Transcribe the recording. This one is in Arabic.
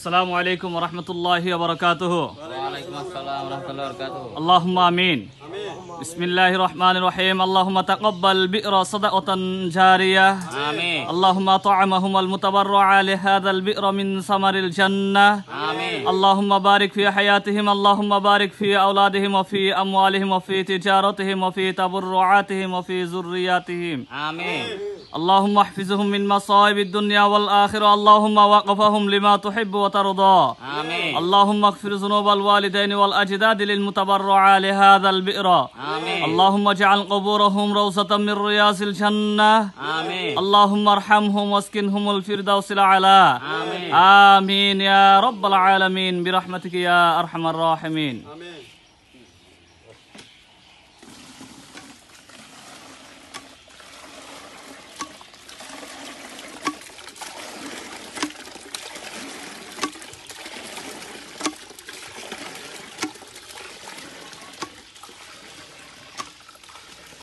السلام عليكم ورحمة الله وبركاته. وعليكم السلام ورحمة الله وبركاته. اللهم آمين. بسم الله الرحمن الرحيم. اللهم تقبل بئر صدقة جارية. آمين. اللهم طعمهم المتبرع لهذا البئر من ثمر الجنة. آمين. اللهم بارك في حياتهم. اللهم بارك في أولادهم وفي أموالهم وفي تجارتهم وفي تبرعاتهم وفي ذرياتهم. آمين. اللهم احفظهم من مصائب الدنيا والآخرة. اللهم وقفهم لما تحب وترضى. آمين. اللهم اغفر ذنوب الوالدين والأجداد للمتبرع لهذا البئر. آمين. اللهم اجعل قبورهم روضة من رياض الجنة. آمين. اللهم ارحمهم واسكنهم الفردوس الأعلى. آمين. آمين يا رب العالمين برحمتك يا أرحم الراحمين. آمين.